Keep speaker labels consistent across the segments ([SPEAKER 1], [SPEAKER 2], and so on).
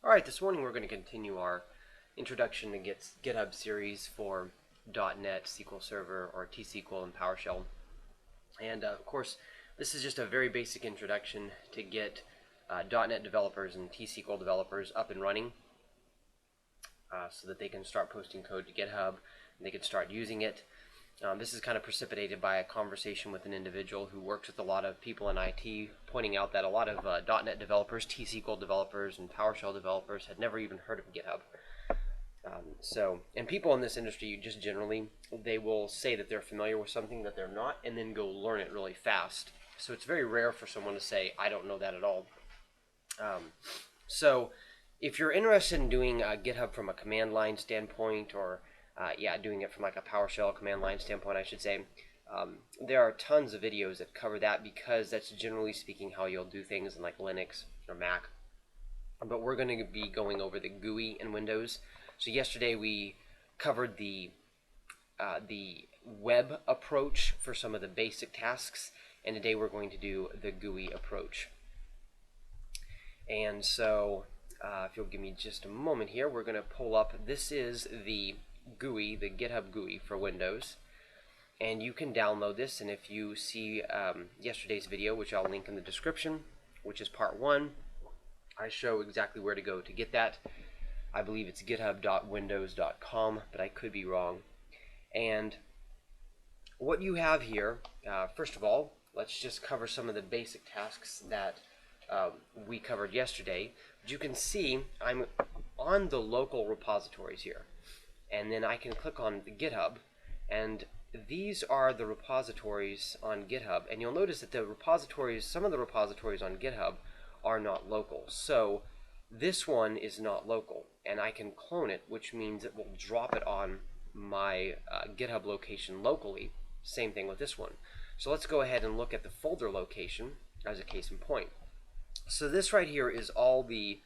[SPEAKER 1] Alright, this morning we're going to continue our Introduction to GitHub series for .NET, SQL Server, or TSQL and PowerShell. And of course, this is just a very basic introduction to get .NET developers and TSQL developers up and running so that they can start posting code to GitHub and they can start using it. This is kind of precipitated by a conversation with an individual who works with a lot of people in IT, pointing out that a lot of .NET developers, TSQL developers, and PowerShell developers had never even heard of GitHub. And people in this industry just generally, they will say that they're familiar with something that they're not and then go learn it really fast. So it's very rare for someone to say, I don't know that at all. So if you're interested in doing GitHub from a command line standpoint, or doing it from like a PowerShell command line standpoint, I should say, there are tons of videos that cover that because that's generally speaking how you'll do things in like Linux or Mac. But we're going to be going over the GUI in Windows. So yesterday we covered the web approach for some of the basic tasks, and today we're going to do the GUI approach. And so if you'll give me just a moment here, we're going to pull up, this is the GUI, the GitHub GUI for Windows, and you can download this. And if you see yesterday's video, which I'll link in the description, which is part 1, I show exactly where to go to get that. I believe it's github.windows.com, but I could be wrong. And what you have here, first of all, let's just cover some of the basic tasks that we covered yesterday. But you can see I'm on the local repositories here. And then I can click on the GitHub, and these are the repositories on GitHub. And you'll notice that the repositories, some of the repositories on GitHub are not local. So this one is not local, and I can clone it, which means it will drop it on my GitHub location locally. Same thing with this one. So let's go ahead and look at the folder location as a case in point. So this right here is all the,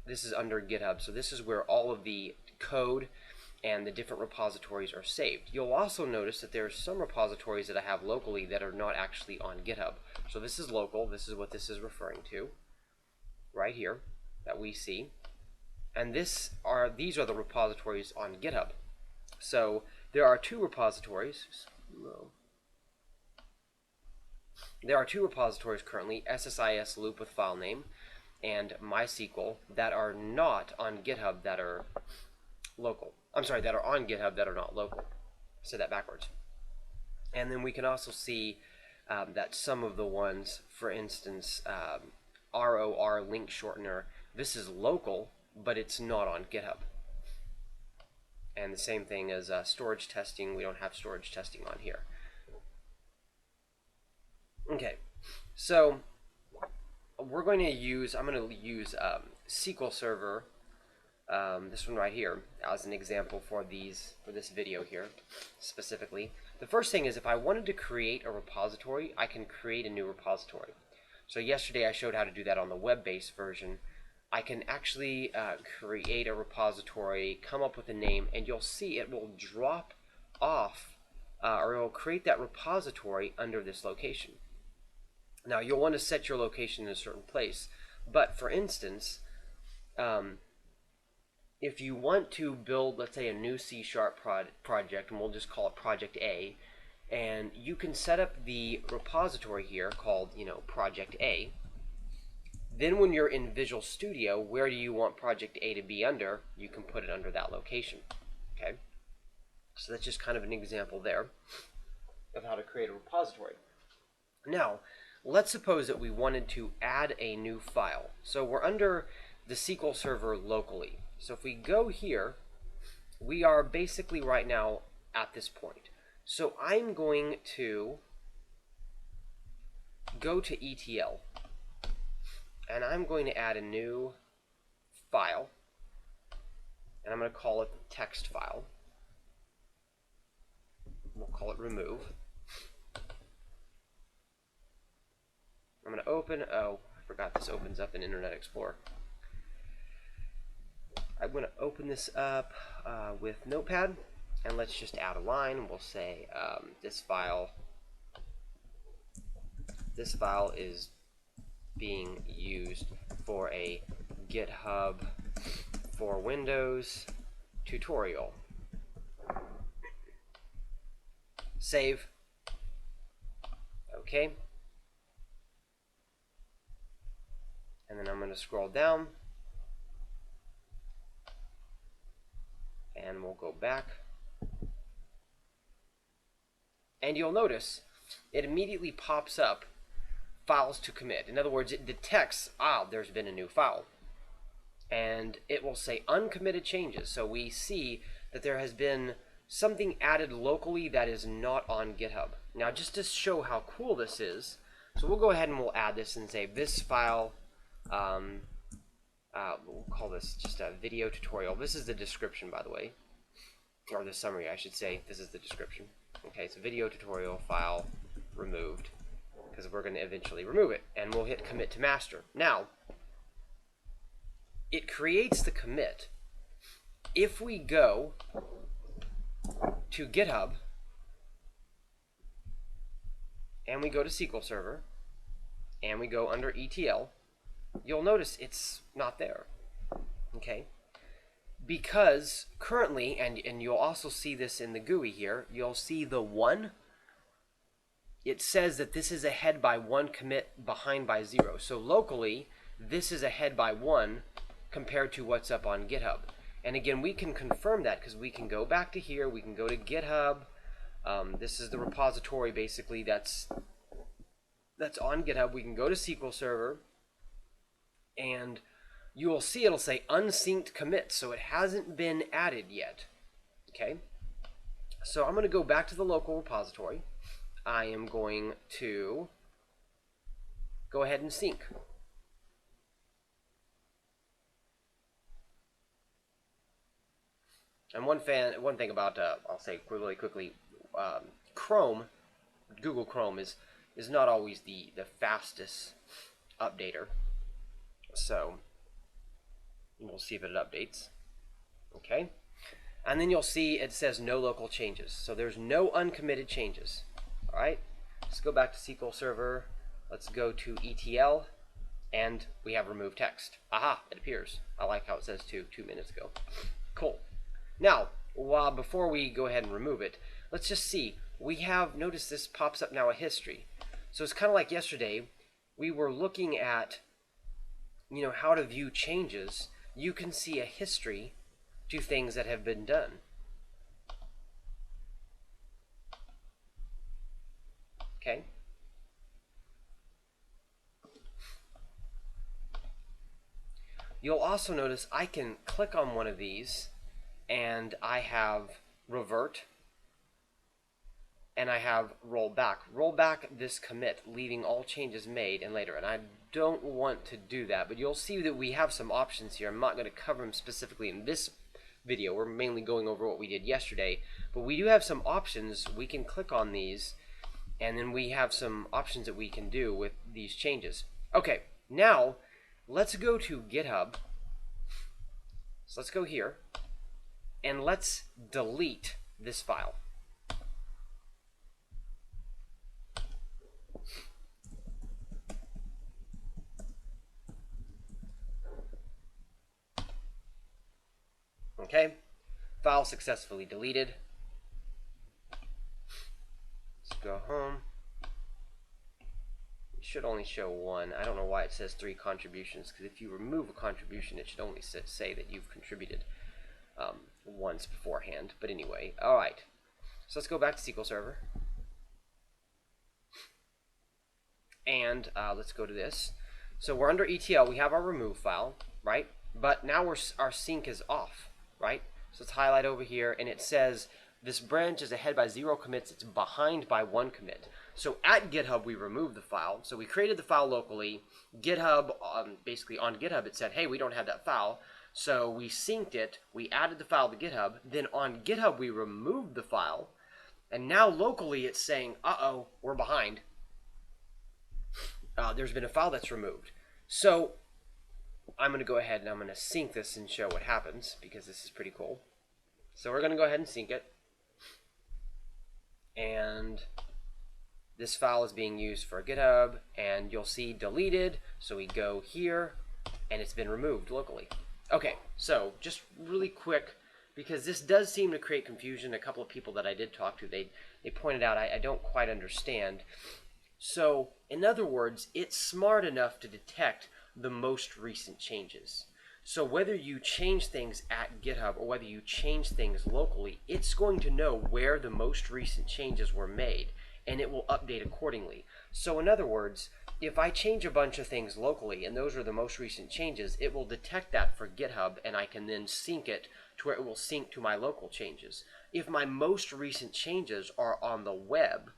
[SPEAKER 1] this is under GitHub. So this is where all of the code and the different repositories are saved. You'll also notice that there are some repositories that I have locally that are not actually on GitHub. So this is local. This is what this is referring to right here that we see. And these are the repositories on GitHub. So there are two repositories. There are two repositories currently, SSIS loop with file name and MySQL, that are not on GitHub that are local. I'm sorry, that are on GitHub that are not local. I said that backwards. And then we can also see that some of the ones, for instance, ROR link shortener, this is local, but it's not on GitHub. And the same thing as storage testing, we don't have storage testing on here. Okay, so we're going to use, I'm going to use SQL Server, this one right here, as an example for this video here specifically. The first thing is, if I wanted to create a repository, I can create a new repository. So yesterday I showed how to do that on the web-based version. I can actually create a repository, come up with a name, and you'll see it will drop off, or it will create that repository under this location. Now you'll want to set your location in a certain place, but for instance, if you want to build, let's say, a new C# project, and we'll just call it Project A, and you can set up the repository here called, Project A. Then when you're in Visual Studio, where do you want Project A to be under? You can put it under that location. Okay? So that's just kind of an example there of how to create a repository. Now, let's suppose that we wanted to add a new file. So we're under the SQL Server locally. So if we go here, we are basically right now at this point. So I'm going to go to ETL, and I'm going to add a new file, and I'm going to call it the text file. We'll call it remove. I'm going to open, oh, I forgot this opens up in Internet Explorer. I'm going to open this up with Notepad, and let's just add a line. We'll say this file is being used for a GitHub for Windows tutorial. Save. Okay. And then I'm going to scroll down. And we'll go back. And you'll notice it immediately pops up files to commit. In other words, it detects, there's been a new file. And it will say uncommitted changes. So we see that there has been something added locally that is not on GitHub. Now, just to show how cool this is, so we'll go ahead and we'll add this and say this file, we'll call this just a video tutorial. This is the description, by the way, or the summary, I should say. This is the description. Okay, so video tutorial file removed, because we're going to eventually remove it, and we'll hit commit to master. Now, it creates the commit. If we go to GitHub and we go to SQL Server and we go under ETL, you'll notice it's not there. Okay, because currently, and you'll also see this in the GUI here, you'll see the 1. It says that this is ahead by 1 commit, behind by 0. So locally, this is ahead by 1 compared to what's up on GitHub. And again, we can confirm that because we can go back to here, we can go to GitHub. This is the repository basically that's on GitHub. We can go to SQL Server, and you will see it'll say unsynced commit, so it hasn't been added yet. Okay, so I'm going to go back to the local repository. I am going to go ahead and sync. And one thing about, I'll say really quickly, Chrome, Google Chrome is not always the fastest updater. So we'll see if it updates. Okay, and then you'll see it says no local changes. So there's no uncommitted changes. All right, let's go back to SQL Server. Let's go to ETL, and we have remove text. Aha, it appears. I like how it says 2 minutes ago. Cool. Now, before we go ahead and remove it, let's just see. We have, notice this pops up now a history. So it's kind of like yesterday, we were looking at, how to view changes. You can see a history to things that have been done. Okay. You'll also notice I can click on one of these, and I have revert, and I have roll back. Roll back this commit, leaving all changes made and later. And I don't want to do that, but you'll see that we have some options here. I'm not going to cover them specifically in this video. We're mainly going over what we did yesterday, but we do have some options. We can click on these, and then we have some options that we can do with these changes. Okay, now let's go to GitHub. So let's go here, and let's delete this file. Okay, file successfully deleted. Let's go home. It should only show 1. I don't know why it says 3 contributions, because if you remove a contribution, it should only say that you've contributed once beforehand. But anyway, all right. So let's go back to SQL Server. And let's go to this. So we're under ETL. We have our remove file, right? But now our sync is off, right? So let's highlight over here, and it says this branch is ahead by 0 commits. It's behind by 1 commit. So at GitHub, we removed the file. So we created the file locally. GitHub, basically on GitHub, it said, hey, we don't have that file. So we synced it. We added the file to GitHub. Then on GitHub, we removed the file. And now locally, it's saying, uh-oh, we're behind. There's been a file that's removed. So I'm going to go ahead and I'm going to sync this and show what happens, because this is pretty cool. So we're going to go ahead and sync it. And this file is being used for GitHub, and you'll see deleted. So we go here, and it's been removed locally. Okay, so just really quick, because this does seem to create confusion. A couple of people that I did talk to, they pointed out I don't quite understand. So, in other words, it's smart enough to detect the most recent changes. So whether you change things at GitHub or whether you change things locally, it's going to know where the most recent changes were made, and it will update accordingly. So in other words, if I change a bunch of things locally and those are the most recent changes, it will detect that for GitHub, and I can then sync it to where it will sync to my local changes. If my most recent changes are on the web,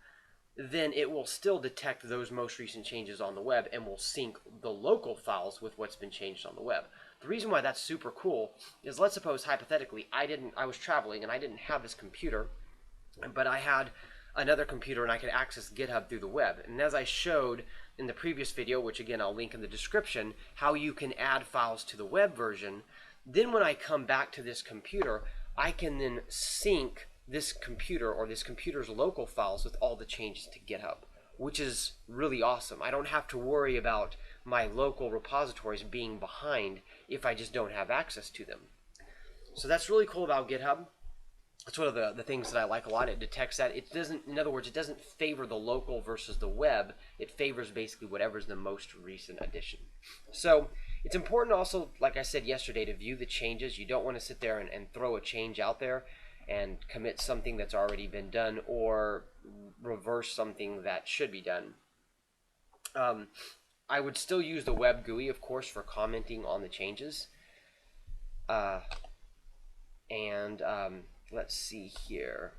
[SPEAKER 1] then it will still detect those most recent changes on the web and will sync the local files with what's been changed on the web. The reason why that's super cool is, let's suppose hypothetically I was traveling and I didn't have this computer, but I had another computer and I could access GitHub through the web. And as I showed in the previous video, which again I'll link in the description, how you can add files to the web version, then when I come back to this computer, I can then sync this computer or this computer's local files with all the changes to GitHub, which is really awesome. I don't have to worry about my local repositories being behind if I just don't have access to them. So that's really cool about GitHub. That's one of the things that I like a lot. It detects that. It doesn't, in other words, it doesn't favor the local versus the web. It favors basically whatever's the most recent addition. So it's important also, like I said yesterday, to view the changes. You don't want to sit there and throw a change out there and commit something that's already been done or reverse something that should be done. I would still use the web GUI, of course, for commenting on the changes. Let's see here.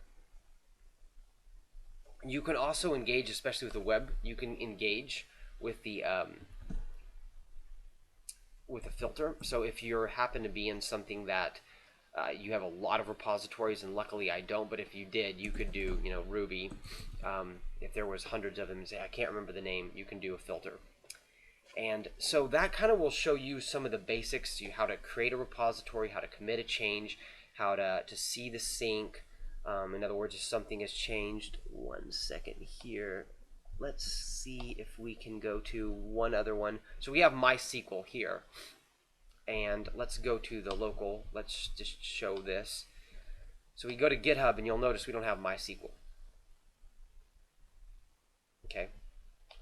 [SPEAKER 1] You can also engage, especially with the web, you can engage with the with a filter. So if you happen to be in something that you have a lot of repositories, and luckily I don't, but if you did, you could do, Ruby. If there was hundreds of them, and say, I can't remember the name, you can do a filter. And so that kind of will show you some of the basics, how to create a repository, how to commit a change, how to see the sync. In other words, if something has changed. One second here. Let's see if we can go to one other one. So we have MySQL here. And let's go to the local. Let's just show this. So we go to GitHub, and you'll notice we don't have MySQL. Okay.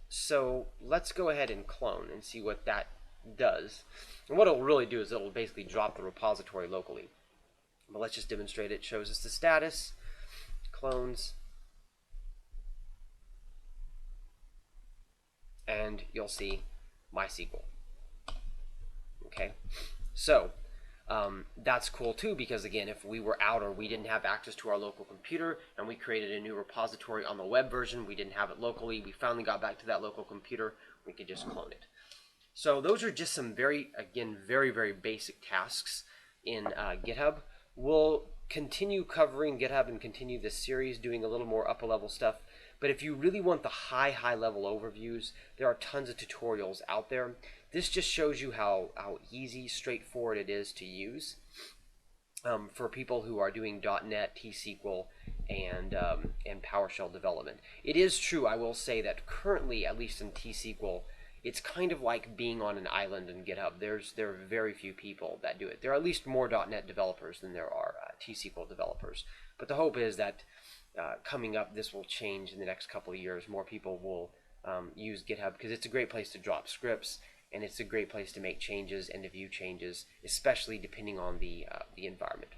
[SPEAKER 1] So let's go ahead and clone and see what that does. And what it'll really do is it'll basically drop the repository locally. But let's just demonstrate it. It shows us the status, clones, and you'll see MySQL. Okay, so that's cool too, because again, if we were out or we didn't have access to our local computer and we created a new repository on the web version, we didn't have it locally, we finally got back to that local computer, we could just clone it. So those are just some very basic tasks in GitHub. We'll continue covering GitHub and continue this series doing a little more upper level stuff. But if you really want the high level overviews, there are tons of tutorials out there. This just shows you how easy, straightforward it is to use for people who are doing .NET, TSQL, and PowerShell development. It is true, I will say, that currently, at least in TSQL, it's kind of like being on an island in GitHub. There are very few people that do it. There are at least more .NET developers than there are TSQL developers. But the hope is that coming up, this will change in the next couple of years. More people will use GitHub because it's a great place to drop scripts, and it's a great place to make changes and to view changes, especially depending on the environment.